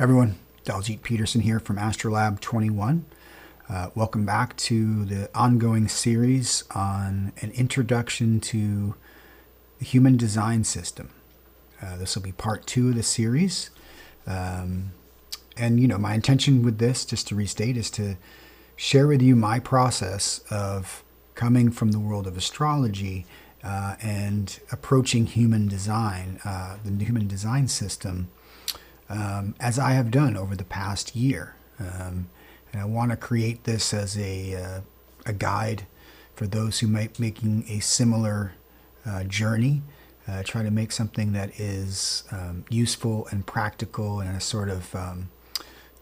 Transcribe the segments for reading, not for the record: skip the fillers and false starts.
Everyone, Daljeet Peterson here from Astrolab 21. Welcome back to the ongoing series on an introduction to the human design system. This will be part 2 of the series. And my intention with this, just to restate, is to share with you my process of coming from the world of astrology and approaching human design, the human design system, as I have done over the past year. And I want to create this as a guide for those who might be making a similar journey. Try to make something that is useful and practical and a sort of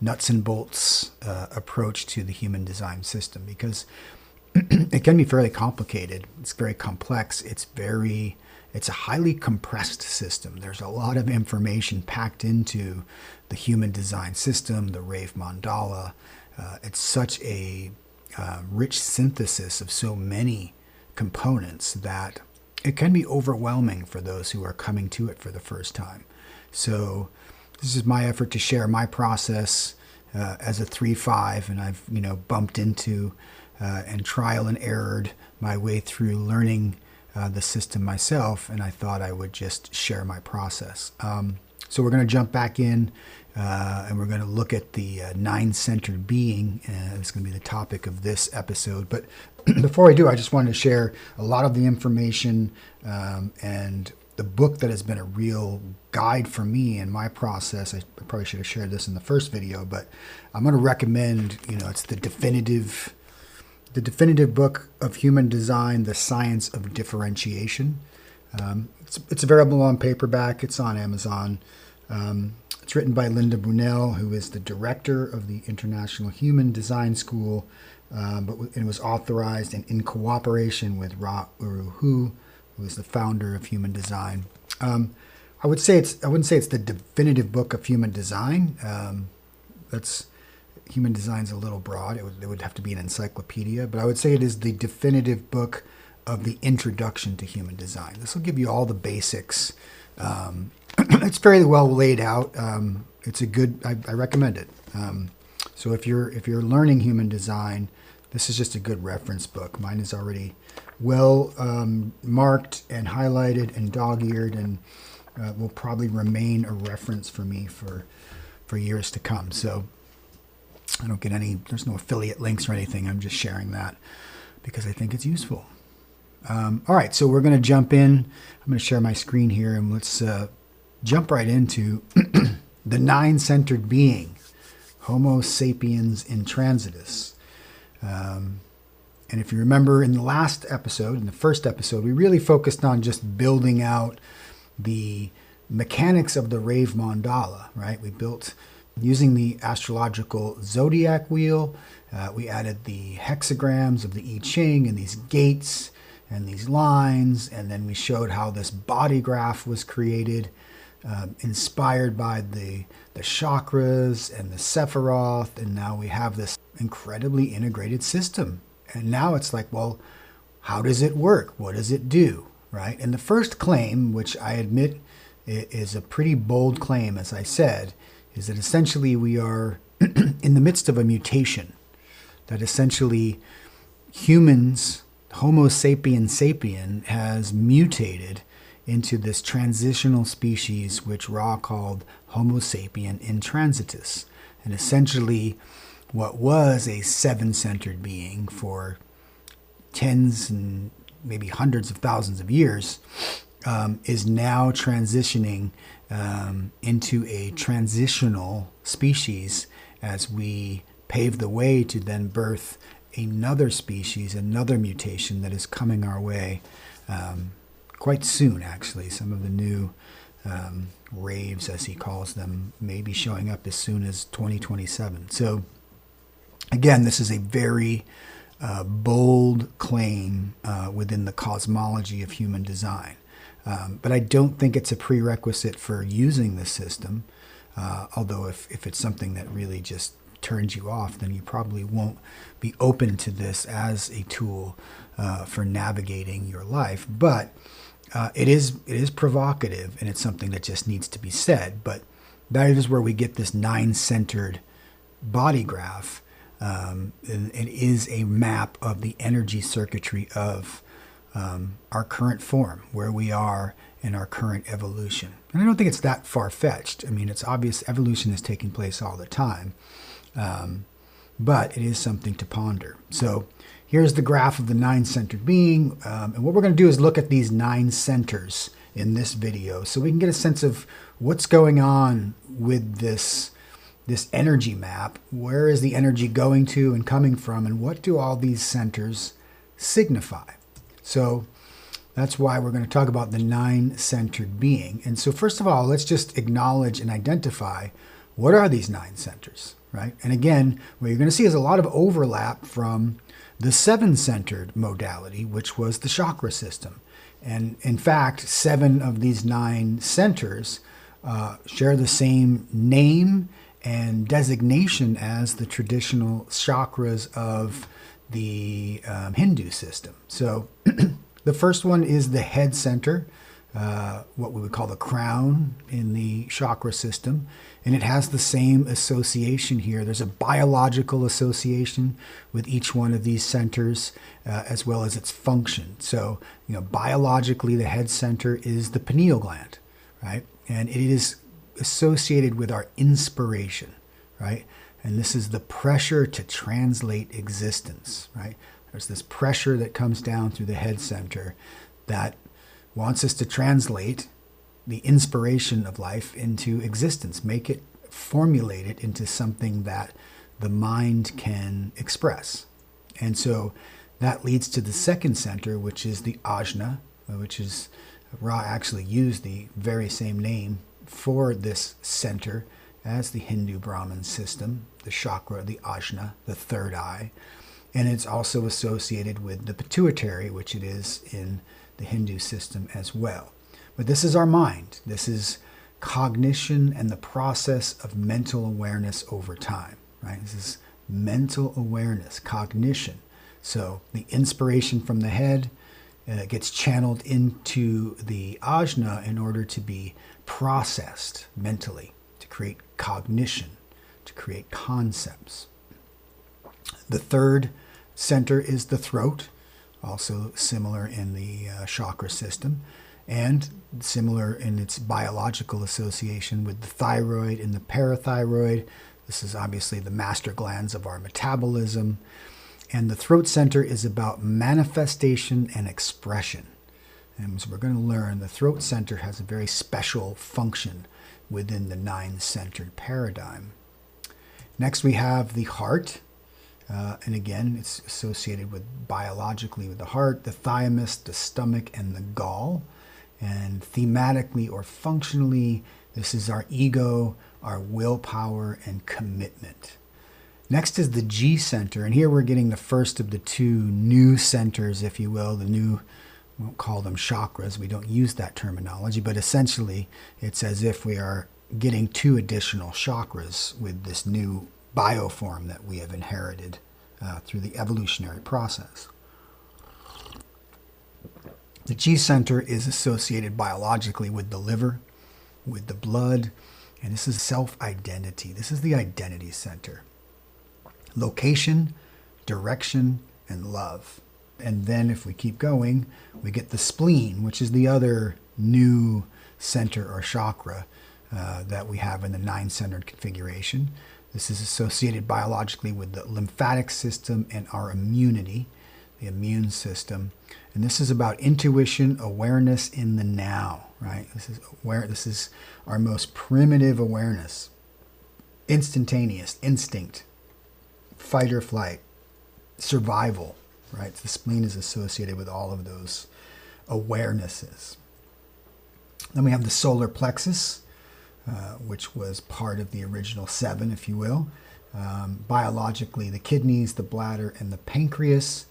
nuts and bolts approach to the human design system, because it can be fairly complicated. It's very complex. It's a highly compressed system. There's a lot of information packed into the human design system, the Rave mandala. It's such a rich synthesis of so many components that it can be overwhelming for those who are coming to it for the first time. So this is my effort to share my process as a 3-5, and I've bumped into and trial and errored my way through learning the system myself, and I thought I would just share my process. So we're going to jump back in and we're going to look at the nine-centered being. It's going to be the topic of this episode. But before I do, I just wanted to share a lot of the information and the book that has been a real guide for me in my process. I probably should have shared this in the first video, but I'm going to recommend, it's the definitive book of human design, The Science of Differentiation. It's available on paperback. It's on Amazon. It's written by Linda Brunel, who is the director of the International Human Design School, but it was authorized in cooperation with Ra Uru Hu, who is the founder of human design. I wouldn't say it's the definitive book of human design. Human design's a little broad. It would have to be an encyclopedia, but I would say it is the definitive book of the introduction to human design. This will give you all the basics. It's fairly well laid out. It's a good. I recommend it. So if you're learning human design, this is just a good reference book. Mine is already well marked and highlighted and dog-eared, and will probably remain a reference for me for years to come. So I don't get there's no affiliate links or anything. I'm just sharing that because I think it's useful. All right, so we're going to jump in. I'm going to share my screen here, and let's jump right into the nine-centered being, Homo sapiens intransitus. And if you remember in the first episode, we really focused on just building out the mechanics of the Rave mandala, right? We built using the astrological zodiac wheel. We added the hexagrams of the I Ching and these gates and these lines, and then we showed how this body graph was created, inspired by the chakras and the Sephiroth, and now we have this incredibly integrated system. And now it's like, well, how does it work? What does it do, right? And the first claim, which I admit is a pretty bold claim, as I said, is that essentially we are in the midst of a mutation, that essentially humans, Homo sapiens sapien, has mutated into this transitional species which Ra called Homo sapien intransitus. And essentially what was a 7-centered being for tens and maybe hundreds of thousands of years is now transitioning into a transitional species as we pave the way to then birth another species, another mutation that is coming our way quite soon, actually. Some of the new raves, as he calls them, may be showing up as soon as 2027. So again, this is a very bold claim within the cosmology of human design. But I don't think it's a prerequisite for using the system, although if it's something that really just turns you off, then you probably won't be open to this as a tool for navigating your life. But it is provocative, and it's something that just needs to be said. But that is where we get this 9-centered body graph. It is a map of the energy circuitry of our current form, where we are in our current evolution. And I don't think it's that far-fetched. I mean, it's obvious evolution is taking place all the time, but it is something to ponder. So here's the graph of the 9-centered being, and what we're going to do is look at these 9 centers in this video so we can get a sense of what's going on with this energy map. Where is the energy going to and coming from, and what do all these centers signify? So that's why we're going to talk about the 9-centered being. And so first of all, let's just acknowledge and identify what are these 9 centers, right? And again, what you're going to see is a lot of overlap from the 7-centered modality, which was the chakra system. And in fact, 7 of these 9 centers share the same name and designation as the traditional chakras of the Hindu system. So the first one is the head center, what we would call the crown in the chakra system. And it has the same association here. There's a biological association with each one of these centers, as well as its function. So, biologically, the head center is the pineal gland, right? And it is associated with our inspiration, right? And this is the pressure to translate existence, right? There's this pressure that comes down through the head center that wants us to translate the inspiration of life into existence, make it, formulate it into something that the mind can express. And so that leads to the second center, which is the ajna, which is, Ra actually used the very same name for this center as the Hindu Brahmin system, the chakra, the ajna, the third eye. And it's also associated with the pituitary, which it is in the Hindu system as well. But this is our mind. This is cognition and the process of mental awareness over time, right? This is mental awareness, cognition. So the inspiration from the head gets channeled into the ajna in order to be processed mentally, to create cognition, to create concepts. The third center is the throat, also similar in the chakra system, and similar in its biological association with the thyroid and the parathyroid. This is obviously the master glands of our metabolism. And the throat center is about manifestation and expression. And as we're going to learn, the throat center has a very special function within the 9-centered paradigm. Next, we have the heart. And again, it's associated with biologically with the heart, the thymus, the stomach, and the gall. And thematically or functionally, this is our ego, our willpower, and commitment. Next is the G center, and here we're getting the first of the 2 new centers, if you will, the new, we won't call them chakras, we don't use that terminology, but essentially it's as if we are getting 2 additional chakras with this new bioform that we have inherited through the evolutionary process. The G center is associated biologically with the liver, with the blood, and this is self-identity. This is the identity center. Location, direction, and love. And then if we keep going, we get the spleen, which is the other new center or chakra that we have in the 9-centered configuration. This is associated biologically with the lymphatic system and our immunity, the immune system. And this is about intuition, awareness in the now, right? This is our most primitive awareness. Instantaneous, instinct, fight or flight, survival, right? The spleen is associated with all of those awarenesses. Then we have the solar plexus, which was part of the original 7, if you will. Biologically, the kidneys, the bladder, and the pancreas.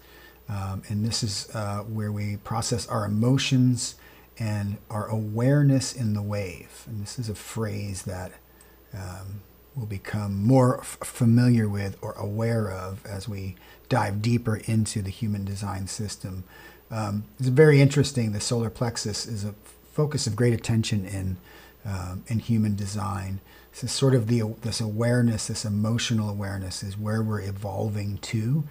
And this is where we process our emotions and our awareness in the wave. And this is a phrase that we'll become more familiar with or aware of as we dive deeper into the human design system. It's very interesting. The solar plexus is a focus of great attention in in human design. This is sort of this awareness, this emotional awareness is where we're evolving to.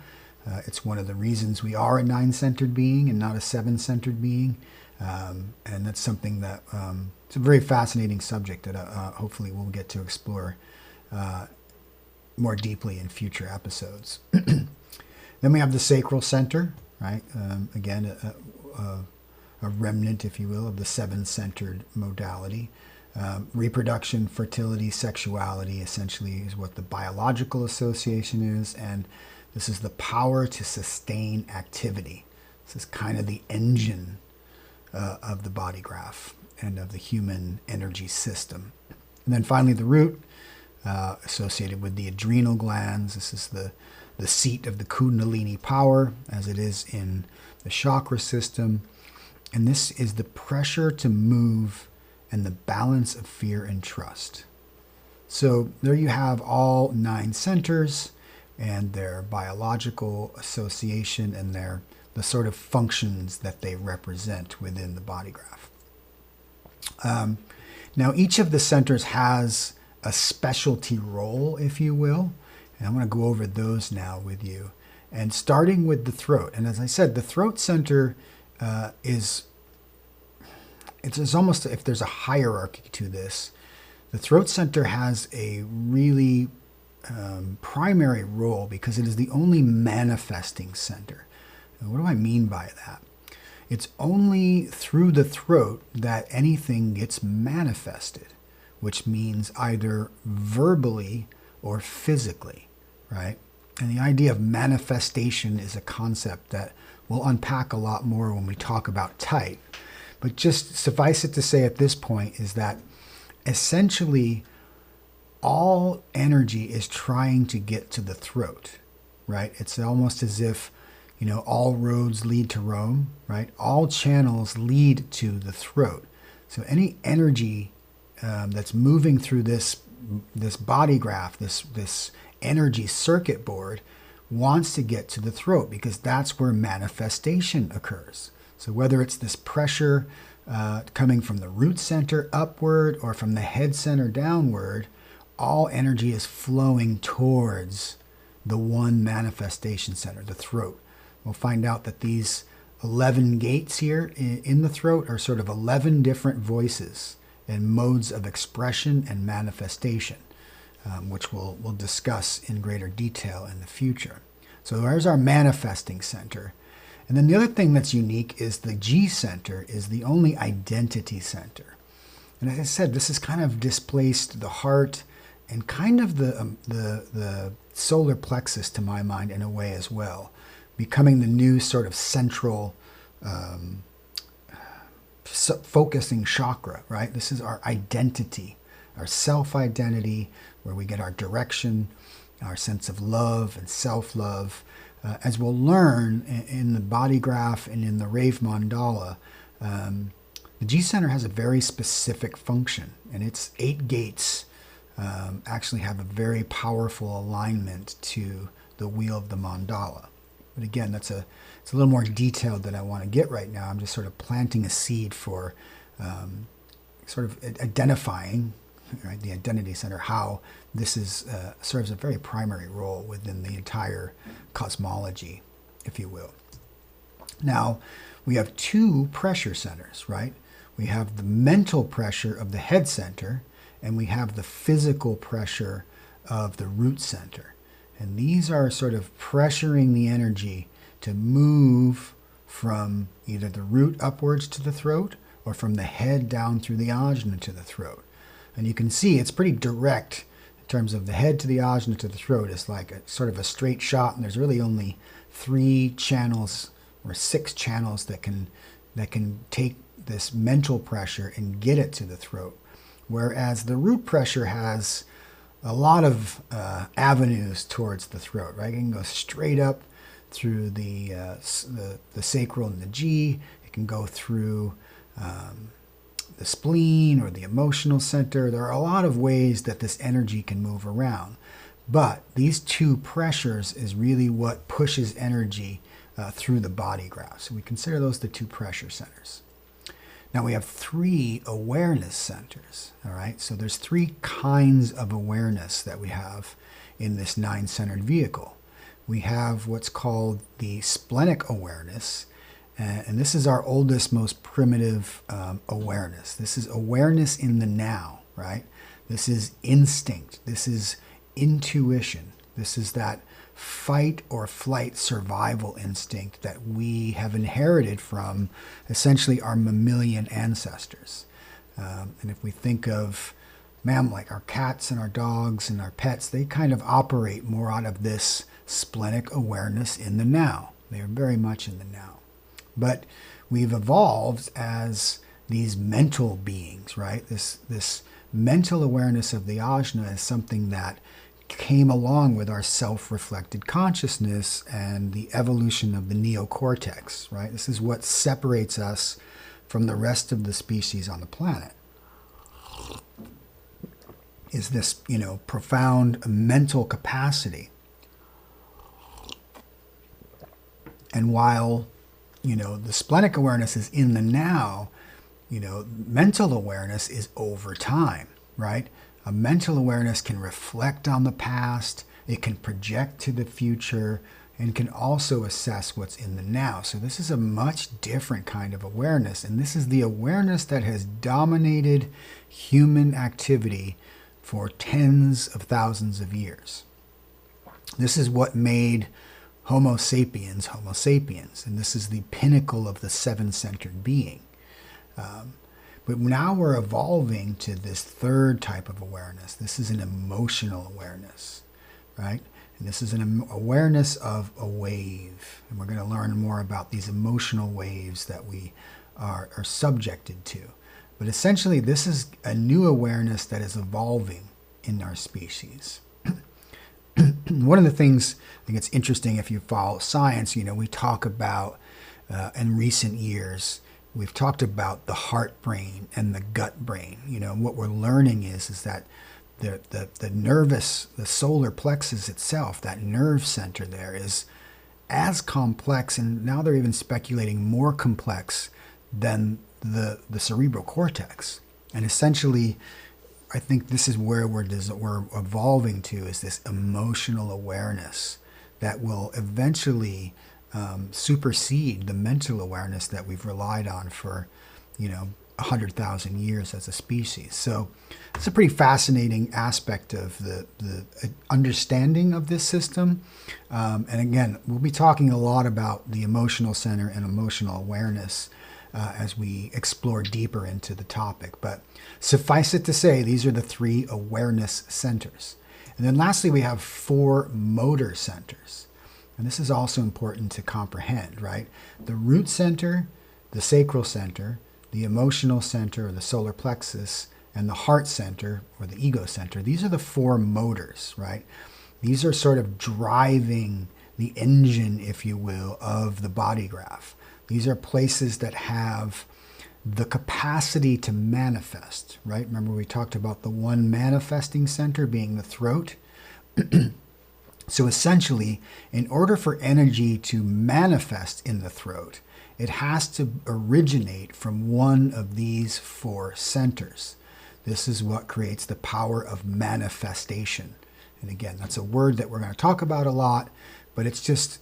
It's one of the reasons we are a 9-centered being and not a 7-centered being. And that's something that, it's a very fascinating subject that hopefully we'll get to explore more deeply in future episodes. Then we have the sacral center, right? Again, a remnant, if you will, of the 7-centered modality. Reproduction, fertility, sexuality essentially is what the biological association is, and this is the power to sustain activity. This is kind of the engine of the body graph and of the human energy system. And then finally the root, associated with the adrenal glands. This is the seat of the Kundalini power, as it is in the chakra system. And this is the pressure to move and the balance of fear and trust. So there you have all 9 centers and their biological association and the sort of functions that they represent within the body graph. Now each of the centers has a specialty role, if you will, and I'm going to go over those now with you. And starting with the throat, and as I said, the throat center it's almost, if there's a hierarchy to this, the throat center has a really primary role because it is the only manifesting center. And what do I mean by that? It's only through the throat that anything gets manifested, which means either verbally or physically, right? And the idea of manifestation is a concept that we'll unpack a lot more when we talk about type. But just suffice it to say at this point is that essentially all energy is trying to get to the throat, right? It's almost as if, all roads lead to Rome, right? All channels lead to the throat. So any energy that's moving through this body graph, this energy circuit board, wants to get to the throat because that's where manifestation occurs. So whether it's this pressure coming from the root center upward or from the head center downward, all energy is flowing towards the one manifestation center, the throat. We'll find out that these 11 gates here in the throat are sort of 11 different voices and modes of expression and manifestation, which we'll discuss in greater detail in the future. So there's our manifesting center. And then the other thing that's unique is the G center is the only identity center. And as I said, this has kind of displaced the heart and kind of the solar plexus to my mind in a way as well, becoming the new sort of central focusing chakra, right? This is our identity, our self-identity, where we get our direction, our sense of love and self-love. As we'll learn in the body graph and in the Rave mandala, the G center has a very specific function, and its 8 gates actually have a very powerful alignment to the wheel of the mandala. But again, it's a little more detailed than I want to get right now. I'm just sort of planting a seed for sort of identifying, right, the identity center, how this serves a very primary role within the entire cosmology, if you will. Now, we have 2 pressure centers, right? We have the mental pressure of the head center, and we have the physical pressure of the root center. And these are sort of pressuring the energy to move from either the root upwards to the throat or from the head down through the ajna to the throat. And you can see it's pretty direct in terms of the head to the ajna to the throat. It's like a sort of a straight shot, and there's really only 3 channels or 6 channels that can take this mental pressure and get it to the throat. Whereas the root pressure has a lot of avenues towards the throat, right? It can go straight up through the sacral and the G. It can go through the spleen or the emotional center. There are a lot of ways that this energy can move around. But these 2 pressures is really what pushes energy through the body graph. So we consider those the 2 pressure centers. Now we have 3 awareness centers, all right? So there's 3 kinds of awareness that we have in this 9-centered vehicle. We have what's called the splenic awareness, and this is our oldest, most primitive awareness. This is awareness in the now, right? This is instinct. This is intuition. This is that fight or flight survival instinct that we have inherited from essentially our mammalian ancestors. And if we think of like our cats and our dogs and our pets, they kind of operate more out of this splenic awareness in the now. They are very much in the now. But we've evolved as these mental beings, right? This mental awareness of the ajna is something that came along with our self-reflected consciousness and the evolution of the neocortex, right? This is what separates us from the rest of the species on the planet. Is this, profound mental capacity. And while, the splenic awareness is in the now, mental awareness is over time, right? A mental awareness can reflect on the past, it can project to the future, and can also assess what's in the now. So this is a much different kind of awareness, and this is the awareness that has dominated human activity for tens of thousands of years. This is what made Homo sapiens, Homo sapiens, and this is the pinnacle of the 7-centered being. But now we're evolving to this 3rd type of awareness. This is an emotional awareness, right? And this is an awareness of a wave. And we're going to learn more about these emotional waves that we are subjected to. But essentially, this is a new awareness that is evolving in our species. One of the things I think it's interesting if you follow science, we talk about in recent years, we've talked about the heart brain and the gut brain. What we're learning is that the solar plexus itself, that nerve center there, is as complex, and now they're even speculating more complex than the cerebral cortex. And essentially, I think this is where we're evolving to, is this emotional awareness that will eventually supersede the mental awareness that we've relied on for, 100,000 years as a species. So it's a pretty fascinating aspect of the understanding of this system. And again, we'll be talking a lot about the emotional center and emotional awareness as we explore deeper into the topic. But suffice it to say, these are the 3 awareness centers. And then lastly, we have 4 motor centers. And this is also important to comprehend, right? The root center, the sacral center, the emotional center, or the solar plexus, and the heart center, or the ego center. These are the 4 motors, right? These are sort of driving the engine, if you will, of the body graph. These are places that have the capacity to manifest, right? Remember we talked about the one manifesting center being the throat? So essentially, in order for energy to manifest in the throat, it has to originate from one of these 4 centers. This is what creates the power of manifestation. And again, that's a word that we're going to talk about a lot, but it's just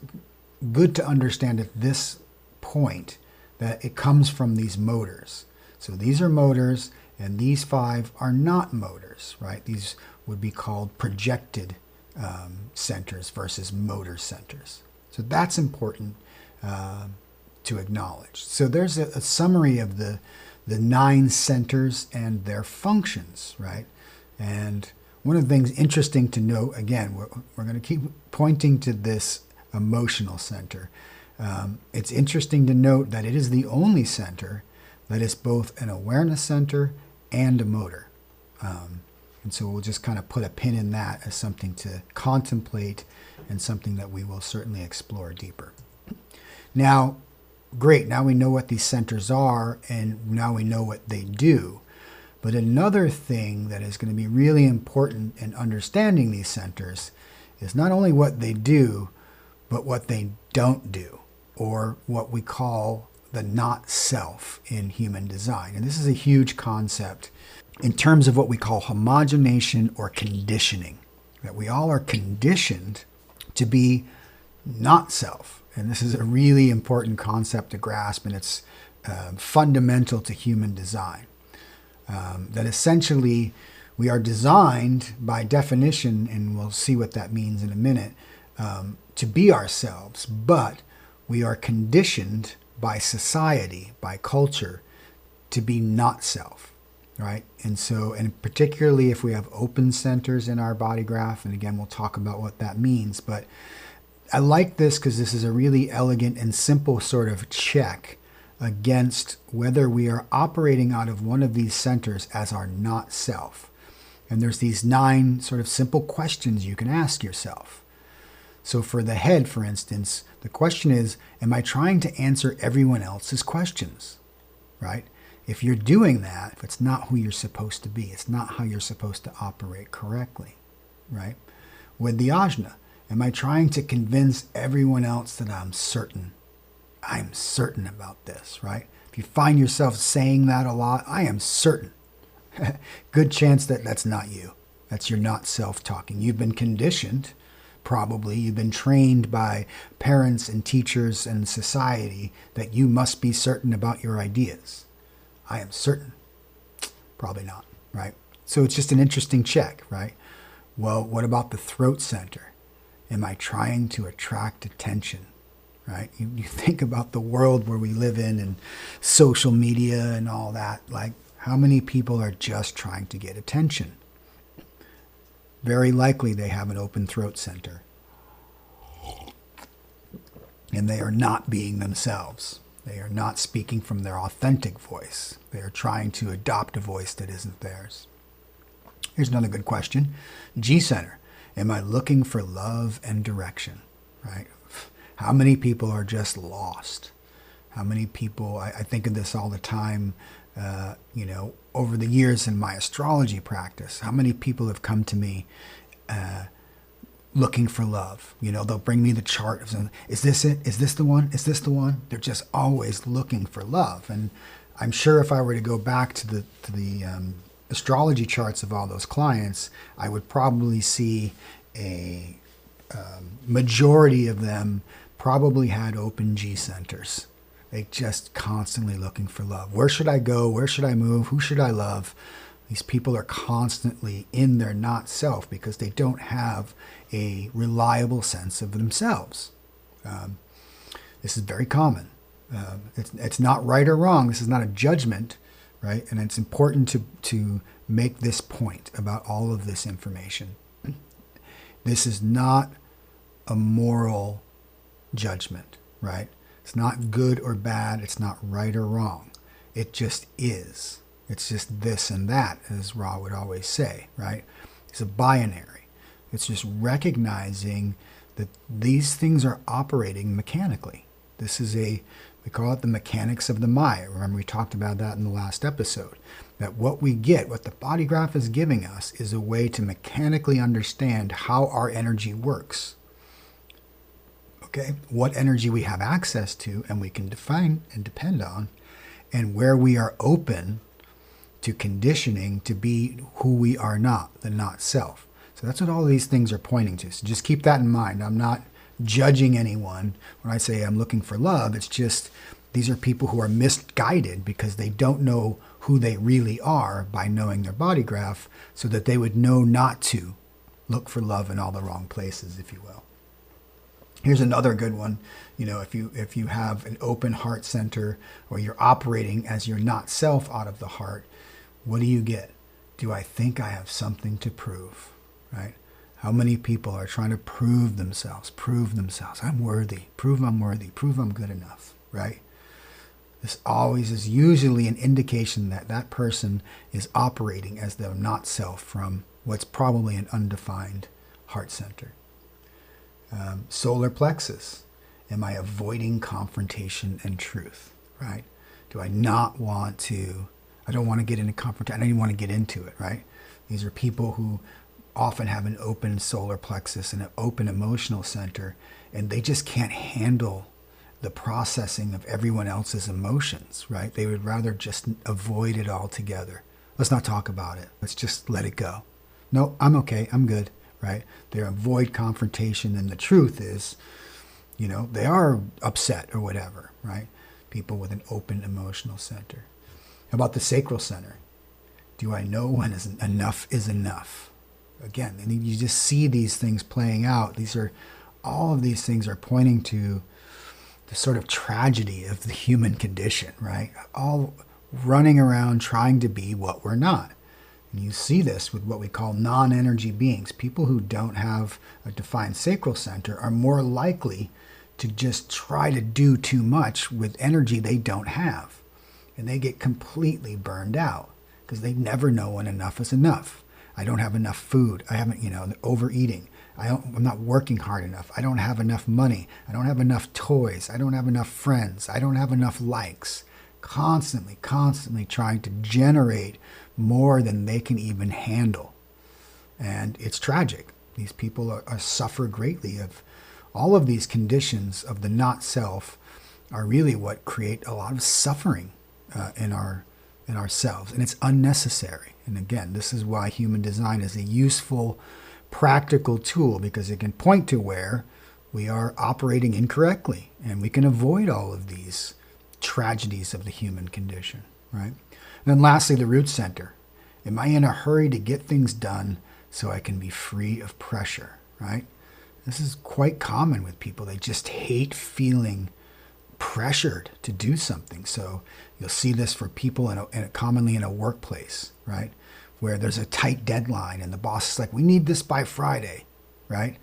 good to understand at this point that it comes from these motors. So these are motors, and these 5 are not motors, right? These would be called projected centers versus motor centers. So that's important to acknowledge. So there's a summary of the 9 centers and their functions, right? And one of the things interesting to note, again, we're going to keep pointing to this emotional center. It's interesting to note that it is the only center that is both an awareness center and a motor. And so we'll just kind of put a pin in that as something to contemplate and something that we will certainly explore deeper. Now, great, now we know what these centers are, and now we know what they do. But another thing that is going to be really important in understanding these centers is not only what they do, but what they don't do, or what we call the not self in human design. And this is a huge concept in terms of what we call homogenation or conditioning, that we all are conditioned to be not self. And this is a really important concept to grasp, and it's fundamental to human design. That essentially we are designed by definition, and we'll see what that means in a minute, to be ourselves, but we are conditioned by society, by culture, to be not self, right? And so, and particularly if we have open centers in our body graph, and again, we'll talk about what that means, but I like this because this is a really elegant and simple sort of check against whether we are operating out of one of these centers as our not self. And there's these 9 sort of simple questions you can ask yourself. So for the head, for instance, the question is, am I trying to answer everyone else's questions, right? If you're doing that, if it's not who you're supposed to be, it's not how you're supposed to operate correctly, right? With the ajna, am I trying to convince everyone else that I'm certain about this, right? If you find yourself saying that a lot, I am certain. Good chance that that's not you. That's your not self talking. You've been conditioned, probably. You've been trained by parents and teachers and society that you must be certain about your ideas. I am certain. Probably not, right? So it's just an interesting check, right? Well, what about the throat center? Am I trying to attract attention, right? You think about the world where we live in and social media and all that. Like, how many people are just trying to get attention? Very likely they have an open throat center. And they are not being themselves. They are not speaking from their authentic voice. They are trying to adopt a voice that isn't theirs. Here's another good question. G center. Am I looking for love and direction, right? How many people are just lost? How many people, I think of this all the time, over the years in my astrology practice, how many people have come to me looking for love? They'll bring me the chart of something. Is this it? Is this the one? Is this the one? They're just always looking for love. And I'm sure if I were to go back to the astrology charts of all those clients, I would probably see a majority of them probably had open G centers. They just constantly looking for love. Where should I go? Where should I move? Who should I love? These people are constantly in their not self because they don't have a reliable sense of themselves. This is very common. It's not right or wrong. This is not a judgment, right? And it's important to make this point about all of this information. This is not a moral judgment, right? It's not good or bad. It's not right or wrong. It just is. It's just this and that, as Ra would always say, right? It's a binary. It's just recognizing that these things are operating mechanically. This is we call it the mechanics of the Maya. Remember, we talked about that in the last episode. That what we get, what the body graph is giving us, is a way to mechanically understand how our energy works. Okay? What energy we have access to and we can define and depend on, and where we are open to conditioning to be who we are not, the not self. So that's what all these things are pointing to. So just keep that in mind. I'm not judging anyone when I say I'm looking for love. It's just these are people who are misguided because they don't know who they really are by knowing their body graph, so that they would know not to look for love in all the wrong places, if you will. Here's another good one. If you have an open heart center, or you're operating as your not self out of the heart, what do you get? Do I think I have something to prove, right? How many people are trying to prove themselves? I'm worthy. Prove I'm worthy. Prove I'm good enough, right? This always is usually an indication that that person is operating as their not self from what's probably an undefined heart center. Solar plexus. Am I avoiding confrontation and truth, right? Do I not want to, I don't want to get into confrontation. I don't even want to get into it, right? These are people who often have an open solar plexus and an open emotional center, and they just can't handle the processing of everyone else's emotions, right? They would rather just avoid it altogether. Let's not talk about it. Let's just let it go. No, I'm okay. I'm good, right? They avoid confrontation, and the truth is, they are upset or whatever, right? People with an open emotional center. How about the sacral center? Do I know when enough is enough? Again, and you just see these things playing out. All of these things are pointing to the sort of tragedy of the human condition, right? All running around trying to be what we're not. And you see this with what we call non-energy beings. People who don't have a defined sacral center are more likely to just try to do too much with energy they don't have. And they get completely burned out because they never know when enough is enough. I don't have enough food. I haven't, overeating. I'm not working hard enough. I don't have enough money. I don't have enough toys. I don't have enough friends. I don't have enough likes. Constantly trying to generate more than they can even handle. And it's tragic. These people are suffer greatly of all of these conditions of the not self are really what create a lot of suffering in ourselves. And it's unnecessary. And again, this is why human design is a useful, practical tool, because it can point to where we are operating incorrectly, and we can avoid all of these tragedies of the human condition, right? And then lastly, the root center. Am I in a hurry to get things done so I can be free of pressure, right? This is quite common with people. They just hate feeling pressured to do something. So you'll see this for people commonly in a workplace, right? Where there's a tight deadline and the boss is like, we need this by Friday, right?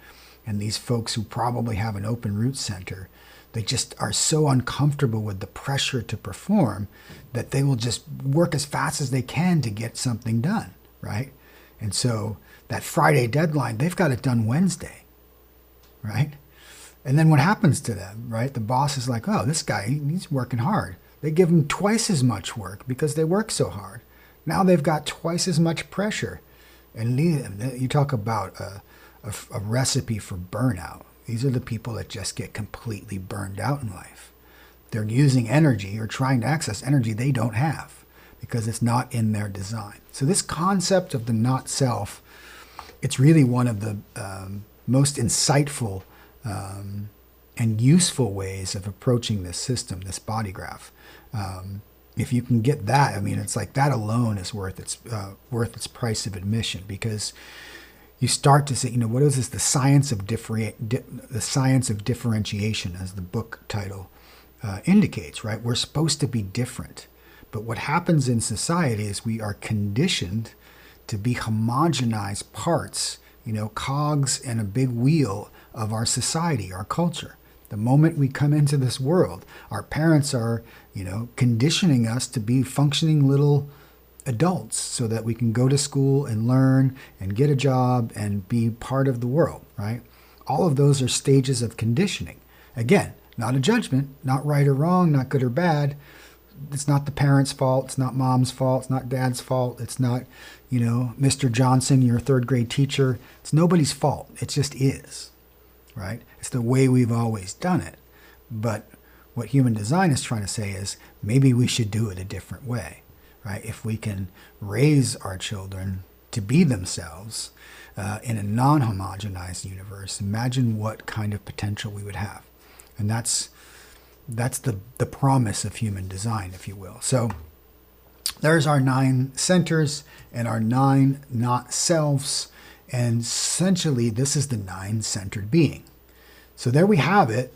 And these folks who probably have an open root center, they just are so uncomfortable with the pressure to perform that they will just work as fast as they can to get something done, right? And so that Friday deadline, they've got it done Wednesday, right? And then what happens to them, right? The boss is like, oh, this guy, he's working hard. They give him twice as much work because they work so hard. Now they've got twice as much pressure. And you talk about a recipe for burnout. These are the people that just get completely burned out in life. They're using energy or trying to access energy they don't have because it's not in their design. So this concept of the not self, it's really one of the most insightful and useful ways of approaching this system, this body graph. If you can get that, I mean, it's like that alone is worth its price of admission, because you start to say, what is this? The science of differentiation, as the book title indicates, right? We're supposed to be different, but what happens in society is we are conditioned to be homogenized parts, cogs in a big wheel of our society, our culture. The moment we come into this world, our parents are, conditioning us to be functioning little adults so that we can go to school and learn and get a job and be part of the world, right? All of those are stages of conditioning. Again, not a judgment, not right or wrong, not good or bad. It's not the parents' fault. It's not mom's fault. It's not dad's fault. It's not, Mr. Johnson, your third grade teacher. It's nobody's fault. It just is, right? It's the way we've always done it. But what human design is trying to say is maybe we should do it a different way, right? If we can raise our children to be themselves in a non-homogenized universe, imagine what kind of potential we would have. And that's the promise of human design, if you will. So there's our 9 centers and our 9 not selves. And essentially, this is the 9-centered being. So there we have it.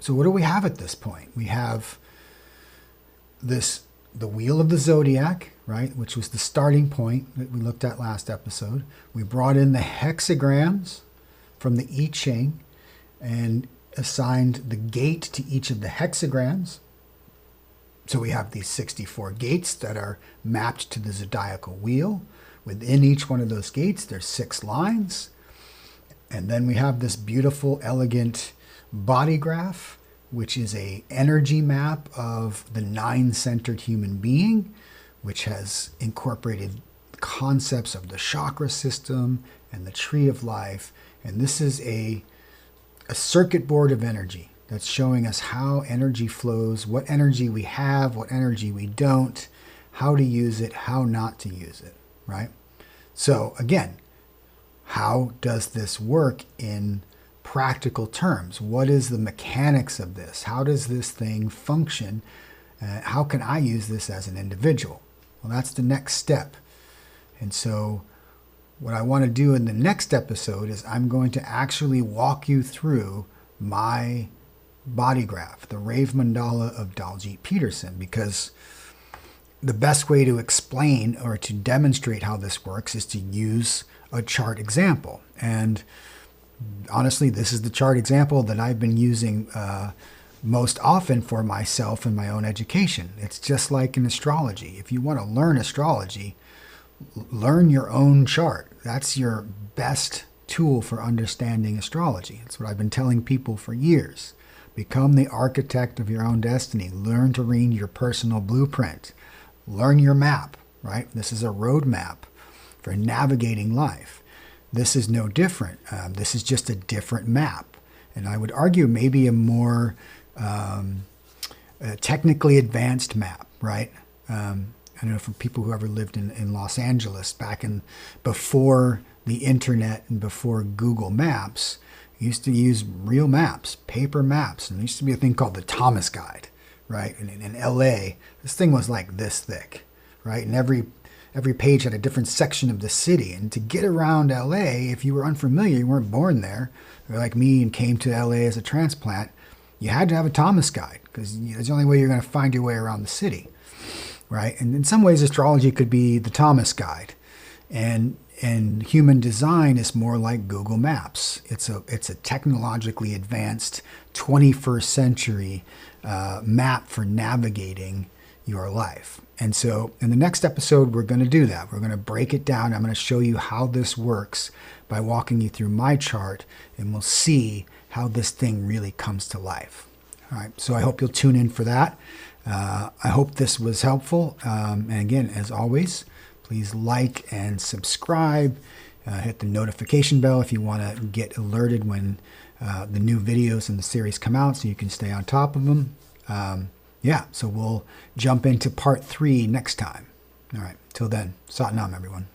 So what do we have at this point? We have the wheel of the zodiac, right, which was the starting point that we looked at last episode. We brought in the hexagrams from the I Ching and assigned the gate to each of the hexagrams. So we have these 64 gates that are mapped to the zodiacal wheel. Within each one of those gates, there's 6 lines. And then we have this beautiful, elegant body graph, which is an energy map of the 9-centered human being, which has incorporated concepts of the chakra system and the tree of life. And this is a circuit board of energy. that's showing us how energy flows, what energy we have, what energy we don't, how to use it, how not to use it, right? So again, how does this work in practical terms? What is the mechanics of this? How does this thing function? How can I use this as an individual? Well, that's the next step. And so what I want to do in the next episode is I'm going to actually walk you through my body graph, the Rave Mandala of Daljeet Peterson, because the best way to explain or to demonstrate how this works is to use a chart example. And honestly, this is the chart example that I've been using most often for myself in my own education. It's just like in astrology. If you want to learn astrology, learn your own chart. That's your best tool for understanding astrology. That's what I've been telling people for years. Become the architect of your own destiny. Learn to read your personal blueprint. Learn your map, right? This is a roadmap for navigating life. This is no different. This is just a different map. And I would argue maybe a more technically advanced map, right? I don't know, for people who ever lived in Los Angeles back in before the internet and before Google Maps, used to use real maps, paper maps. And there used to be a thing called the Thomas Guide, right? And in LA, this thing was like this thick, right? And every page had a different section of the city. And to get around LA, if you were unfamiliar, you weren't born there, or like me and came to LA as a transplant, you had to have a Thomas Guide because it's the only way you're going to find your way around the city, right? And in some ways, astrology could be the Thomas Guide. And human design is more like Google Maps. It's a technologically advanced 21st century map for navigating your life. And so in the next episode, we're going to do that. We're going to break it down. I'm going to show you how this works by walking you through my chart, and we'll see how this thing really comes to life. All right, so I hope you'll tune in for that. I hope this was helpful. And again, as always, please like and subscribe. Hit the notification bell if you want to get alerted when the new videos in the series come out so you can stay on top of them. Yeah, so we'll jump into part 3 next time. All right, till then, Sat Nam, everyone.